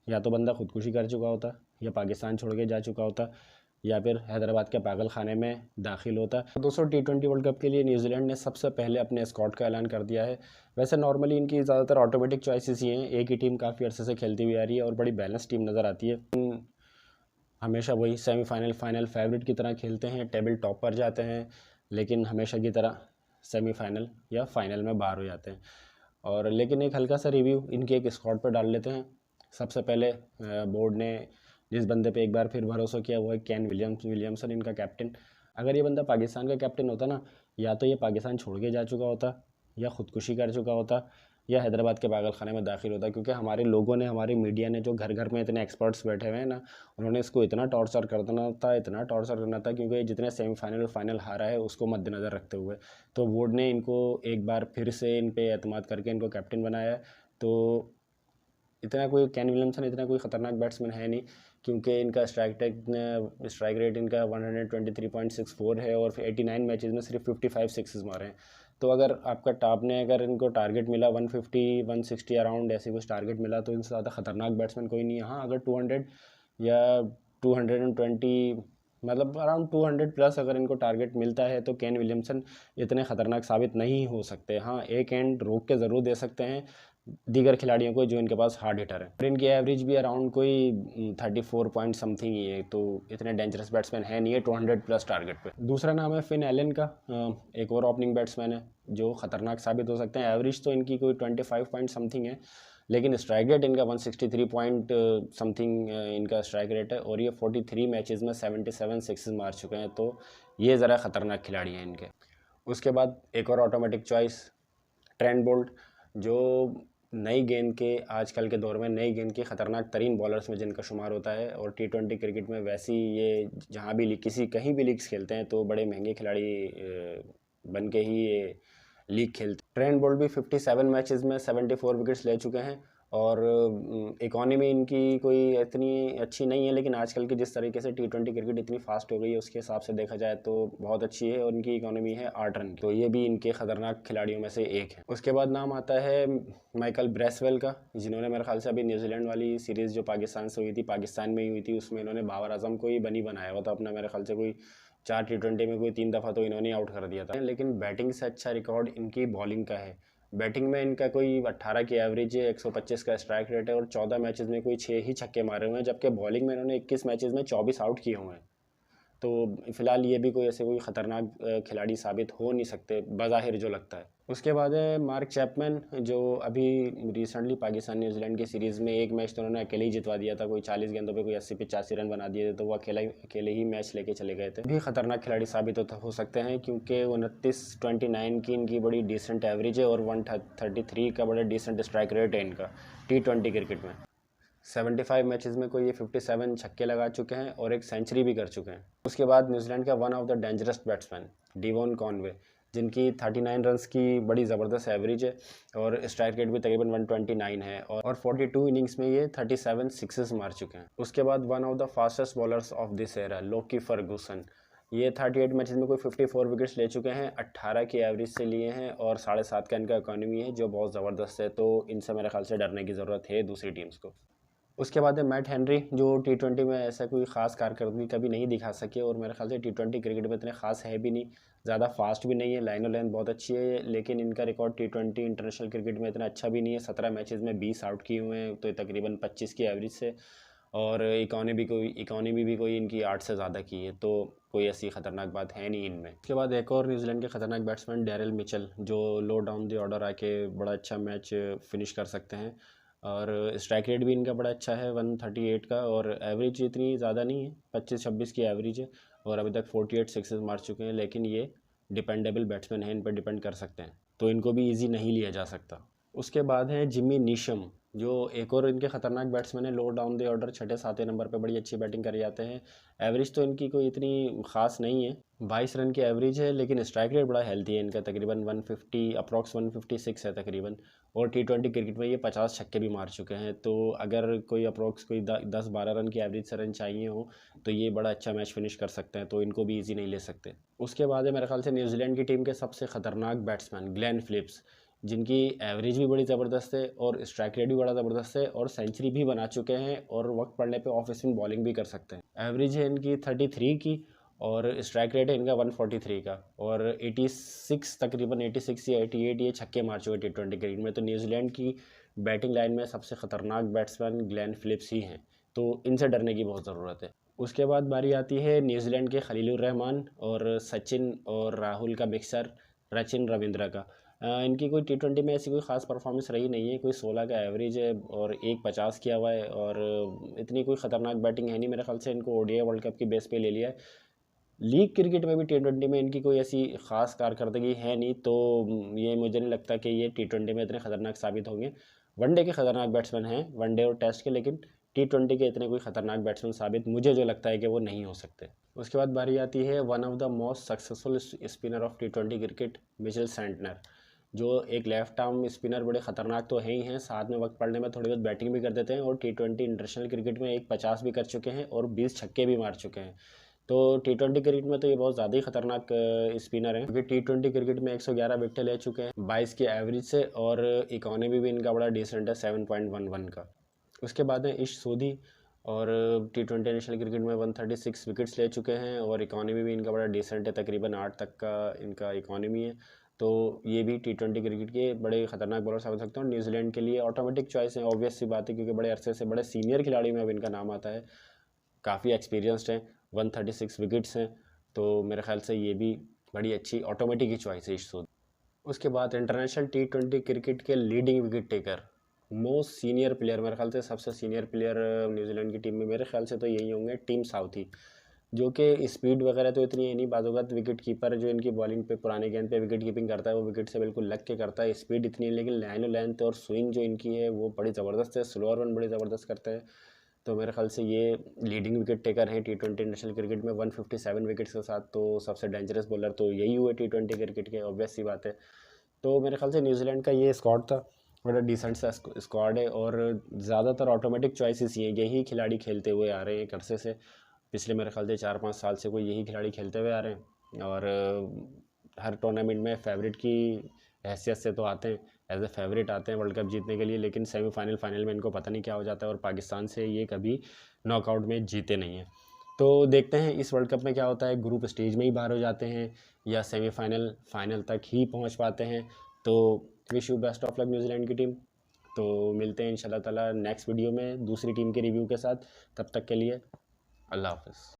या तो बंदा खुदकुशी कर चुका होता, या पाकिस्तान छोड़ के जा चुका होता, या फिर हैदराबाद के पागल खाने में दाखिल होता। दोस्तों T20 वर्ल्ड कप के लिए न्यूजीलैंड ने सबसे पहले अपने स्क्वाड का ऐलान कर दिया है। वैसे नॉर्मली इनकी ज़्यादातर ऑटोमेटिक चॉइसेस ही हैं, एक ही टीम काफ़ी अरसे से खेलती हुई आ रही है और बड़ी बैलेंस टीम नज़र आती है। हमेशा वही सेमीफाइनल फाइनल फेवरेट की तरह खेलते हैं, टेबल टॉप पर जाते हैं, लेकिन हमेशा की तरह सेमीफाइनल या फाइनल में बाहर हो जाते हैं। और लेकिन एक हल्का सा रिव्यू इनके एक स्क्वाड पर डाल लेते हैं। सबसे पहले बोर्ड ने जिस बंदे पे एक बार फिर भरोसा किया वो है केन विलियमसन, इनका कैप्टन। अगर ये बंदा पाकिस्तान का कैप्टन होता ना, या तो ये पाकिस्तान छोड़ के जा चुका होता, या ख़ुदकुशी कर चुका होता, या हैदराबाद के पागल खाने में दाखिल होता। क्योंकि हमारे लोगों ने, हमारी मीडिया ने, जो घर घर में इतने एक्सपर्ट्स बैठे हुए हैं ना, उन्होंने इसको इतना टॉर्चर करना था, इतना टॉर्चर करना था, क्योंकि जितने सेमीफाइनल और फाइनल हारा है उसको मद्देनज़र रखते हुए तो बोर्ड ने इनको एक बार फिर से इन पे एतमाद करके इनको कैप्टन बनाया है। तो इतना कोई केन विलियमसन इतना कोई ख़तरनाक बैट्समैन है नहीं, क्योंकि इनका स्ट्राइक रेट इनका 123.64 है और 89 मैचेस में सिर्फ 55 सिक्सेस मारे हैं। तो अगर आपका टॉप ने अगर इनको टारगेट मिला 150 160 अराउंड ऐसे कुछ टारगेट मिला, तो इनसे ज़्यादा ख़तरनाक बैट्समैन कोई नहीं है। हाँ, अगर 200 या 220 मतलब अराउंड 200 प्लस अगर इनको टारगेट मिलता है तो केन विलियमसन इतने ख़तरनाक साबित नहीं हो सकते। हाँ, एक एंड रोक के ज़रूर दे सकते हैं दीगर खिलाड़ियों को जो इनके पास हार्ड हिटर है। और इनकी एवरेज भी अराउंड कोई 34 पॉइंट समथिंग ही है, तो इतने डेंजरस बैट्समैन है नहीं है 200 प्लस टारगेट पे। दूसरा नाम है फिन एलन का, एक और ओपनिंग बैट्समैन है जो ख़तरनाक साबित हो सकते हैं। एवरेज तो इनकी कोई 25 पॉइंट समथिंग है, लेकिन स्ट्राइक रेट इनका 163 पॉइंट समथिंग इनका स्ट्राइक रेट है, और ये 43 मैचेस में 77 सिक्सेस मार चुके हैं, तो ये ज़रा ख़तरनाक खिलाड़ी हैं इनके। उसके बाद एक और ऑटोमेटिक चॉइस ट्रेंट बोल्ट, जो नई गेंद के आजकल के दौर में नई गेंद के ख़तरनाक तरीन बॉलर्स में जिनका शुमार होता है। और T20 क्रिकेट में वैसी ये जहाँ भी कहीं भी लीग्स खेलते हैं तो बड़े महंगे खिलाड़ी बन के ही ये लीग खेलते। ट्रेंट बोल्ट भी 57 मैचेस में 74 विकेट्स ले चुके हैं, और इकॉनमी इनकी कोई इतनी अच्छी नहीं है, लेकिन आजकल की जिस तरीके से T20 क्रिकेट इतनी फास्ट हो गई है उसके हिसाब से देखा जाए तो बहुत अच्छी है, और इनकी इकॉनमी है 8 रन की, तो ये भी इनके ख़तरनाक खिलाड़ियों में से एक है। उसके बाद नाम आता है माइकल ब्रेसवेल का, जिन्होंने मेरे ख्याल से अभी न्यूजीलैंड वाली सीरीज़ जो पाकिस्तान से हुई थी, पाकिस्तान में ही हुई थी, उसमें इन्होंने बाबर आजम को ही बनी बनाया हुआ था अपना। मेरे ख्याल से कोई 4 T20 में कोई 3 दफ़ा तो इन्होंने आउट कर दिया था। लेकिन बैटिंग से अच्छा रिकॉर्ड इनकी बॉलिंग का है। बैटिंग में इनका कोई 18 की एवरेज है, 125 का स्ट्राइक रेट है, और 14 मैचेस में कोई 6 ही छक्के मारे हुए हैं, जबकि बॉलिंग में इन्होंने 21 मैचेस में 24 आउट किए हुए हैं। तो फिलहाल ये भी कोई ऐसे कोई ख़तरनाक खिलाड़ी साबित हो नहीं सकते बज़ाहिर जो लगता है। उसके बाद है मार्क चैपमैन, जो अभी रिसेंटली पाकिस्तान न्यूजीलैंड की सीरीज़ में एक मैच तो उन्होंने अकेले ही जितवा दिया था, कोई 40 गेंदों पे कोई 80-85 रन बना दिए थे, तो वो अकेले ही मैच लेके चले गए थे। भी ख़तरनाक खिलाड़ी साबित हो सकते हैं, क्योंकि 29 की इनकी बड़ी डिसेंट एवरेज है, और 133 का बड़ा डिसेंट स्ट्राइक रेट है इनका T20 क्रिकेट में। 75 मैचेस में कोई ये 57 छक्के लगा चुके हैं और एक सेंचुरी भी कर चुके हैं। उसके बाद न्यूजीलैंड का one of the dangerous batsman Devon Conway, जिनकी 39 रन्स की बड़ी ज़बरदस्त एवरेज है, और स्ट्राइक रेट भी तकरीबन 129 है, और 42 इनिंग्स में ये 37 सिक्सेस मार चुके हैं। उसके बाद one of the fastest bowlers of this era Loki Ferguson, ये 38 मैचेस में कोई 54 विकेट्स ले चुके हैं, 18 की एवरेज से लिए हैं, और 7.5 का इनका इकॉनमी है, जो बहुत ज़बरदस्त है। तो इनसे मेरे ख्याल से डरने की ज़रूरत है दूसरी टीम्स को। उसके बाद है मैट हेनरी, जो T20 में ऐसा कोई ख़ास कारकर्दगी कभी नहीं दिखा सके, और मेरे ख्याल से T20 क्रिकेट में इतने ख़ास है भी नहीं, ज़्यादा फास्ट भी नहीं है, लाइनो लाइन बहुत अच्छी है, लेकिन इनका रिकॉर्ड T20 इंटरनेशनल क्रिकेट में इतना अच्छा भी नहीं है। 17 मैचेस में 20 आउट किए हुए हैं, तो तकरीबन 25 की एवरेज से, और इकॉनमी भी कोई इनकी 8 से ज़्यादा की है, तो कोई ऐसी ख़तरनाक बात है नहीं इनमें। उसके बाद एक और न्यूजीलैंड के ख़तरनाक बैट्समैन डेरिल मिचेल, जो लो डाउन द ऑर्डर आके बड़ा अच्छा मैच फिनिश कर सकते हैं, और स्ट्राइक रेट भी इनका बड़ा अच्छा है 138 का, और एवरेज इतनी ज़्यादा नहीं है, 25-26 की एवरेज है, और अभी तक 48 सिक्सेस मार चुके हैं। लेकिन ये डिपेंडेबल बैट्समैन है, इन पर डिपेंड कर सकते हैं, तो इनको भी ईजी नहीं लिया जा सकता। उसके बाद है जिमी नीशम, जो एक और इनके ख़तरनाक बैट्समैन है, लो डाउन द ऑर्डर 6-7 नंबर पे बड़ी अच्छी बैटिंग कर जाते हैं। एवरेज तो इनकी कोई इतनी ख़ास नहीं है, 22 रन की एवरेज है, लेकिन स्ट्राइक रेट बड़ा हेल्थी है इनका, तकरीबन 150 अप्रॉक्स 156 है तकरीबन, और T20 क्रिकेट में ये 50 छक्के भी मार चुके हैं। तो अगर कोई अप्रॉक्स कोई 10-12 रन की एवरेज से रन चाहिए हो तो ये बड़ा अच्छा मैच फिनिश कर सकते हैं, तो इनको भी ईजी नहीं ले सकते। उसके बाद है मेरे ख्याल से न्यूजीलैंड की टीम के सबसे ख़तरनाक बैट्समैन ग्लेन फिलिप्स, जिनकी एवरेज भी बड़ी ज़बरदस्त है और स्ट्राइक रेट भी बड़ा ज़बरदस्त है और सेंचुरी भी बना चुके हैं और वक्त पड़ने पे ऑफ स्पिन बॉलिंग भी कर सकते हैं। एवरेज है इनकी 33 की और स्ट्राइक रेट है इनका 143 का और 86 तकरीबन 86 या 88 ये छक्के मार चुके T20 क्रिकेट में। तो न्यूजीलैंड की बैटिंग लाइन में सबसे ख़तरनाक बैट्समैन ग्लेन फिलिप्स ही हैं, तो इनसे डरने की बहुत ज़रूरत है। उसके बाद बारी आती है न्यूजीलैंड के खलीलुर रहमान और सचिन और राहुल का मिक्सर रचिन रविंद्र का। इनकी कोई T20 में ऐसी कोई ख़ास परफॉर्मेंस रही नहीं है, कोई 16 का एवरेज है और 1.50 किया हुआ है और इतनी कोई ख़तरनाक बैटिंग है नहीं। मेरे ख्याल से इनको ओडीआई वर्ल्ड कप की बेस पे ले लिया है। लीग क्रिकेट में भी T20 में इनकी कोई ऐसी ख़ास कारकर्दगी है नहीं, तो ये मुझे नहीं लगता कि ये T20 में इतने ख़तरनाक साबित होंगे। वनडे के ख़तरनाक बैट्समैन हैं, वनडे और टेस्ट के, लेकिन T20 के इतने कोई ख़तरनाक बैट्समैन साबित मुझे जो लगता है कि वो नहीं हो सकते। उसके बाद बारी आती है one of the most successful spinner of T20 cricket, Mitchell Santner, जो एक लेफ्ट आर्म स्पिनर बड़े ख़तरनाक तो हैं ही हैं, साथ में वक्त पड़ने में थोड़ी बहुत बैटिंग भी कर देते हैं और T20 इंटरनेशनल क्रिकेट में 1.50 भी कर चुके हैं और 20 छक्के भी मार चुके हैं। तो T20 क्रिकेट में तो ये बहुत ज़्यादा ही खतरनाक स्पिनर हैं, क्योंकि T20 क्रिकेट में 111 विकेट ले चुके हैं 22 की एवरेज से और इकोनॉमी भी इनका बड़ा डिसेंट है 7.11 का। उसके बाद है इश सोधी और T20 नेशनल क्रिकेट में 136 विकेट्स ले चुके हैं और इकोनॉमी भी इनका बड़ा डिसेंट है, तकरीबन 8 तक का इनका इकोनॉमी है। तो ये भी T20 क्रिकेट के बड़े खतरनाक बॉलर साबित सकते हैं और न्यूजीलैंड के लिए ऑटोमेटिक चॉइस है, ऑब्वियस सी बात है, क्योंकि बड़े अरसे से बड़े सीनियर खिलाड़ी में अब इनका नाम आता है, काफ़ी एक्सपीरियंस्ड हैं, 136 विकेट्स हैं, तो मेरे ख्याल से ये भी बड़ी अच्छी ऑटोमेटिक ही चॉइस है इस सोध। उसके बाद इंटरनेशनल T20 क्रिकेट के leading wicket taker, most senior player, मेरे ख्याल से सबसे सीनियर प्लेयर न्यूजीलैंड की टीम में मेरे ख्याल से तो यही होंगे, टीम साउथी, जो कि स्पीड वगैरह तो इतनी है नहीं, बाज़-औक़ात विकेट कीपर जो इनकी बॉलिंग पे पुराने गेंद पे विकेट कीपिंग करता है वो विकेट से बिल्कुल लग के करता है, स्पीड इतनी है, लेकिन लाइन और लेंथ और स्विंग जो इनकी है वो बड़ी ज़बरदस्त है, स्लोअर वन बड़ी ज़बरदस्त करते हैं। तो मेरे ख्याल से ये लीडिंग विकेट टेकर हैं T20 नेशनल क्रिकेट में 157 विकेट्स के साथ, तो सबसे डेंजरस बॉलर तो यही हुए T20 क्रिकेट के, ऑब्वियस सी बात है। तो मेरे ख्याल से न्यूजीलैंड का ये स्क्वाड था, बड़ा डिसेंट सा स्क्वाड है और ज़्यादातर ऑटोमेटिक चॉइसेस ये यही खिलाड़ी खेलते हुए आ रहे हैं एक अरसे से, पिछले मेरे ख्याल से 4-5 साल से कोई यही खिलाड़ी खेलते हुए आ रहे हैं और हर टूर्नामेंट में फेवरेट की हैसियत से तो आते हैं, एज ए फेवरेट आते हैं वर्ल्ड कप जीतने के लिए, लेकिन सेमीफाइनल फाइनल में इनको पता नहीं क्या हो जाता है और पाकिस्तान से ये कभी नॉकआउट में जीते नहीं हैं। तो देखते हैं इस वर्ल्ड कप में क्या होता है, ग्रुप स्टेज में ही बाहर हो जाते हैं या सेमीफाइनल फाइनल तक ही पहुंच पाते हैं। तो wish you best of luck New Zealand की टीम। तो मिलते हैं इंशाल्लाह ताला नेक्स्ट वीडियो में दूसरी टीम के रिव्यू के साथ, तब तक के लिए अल्लाह हाफ़िज़।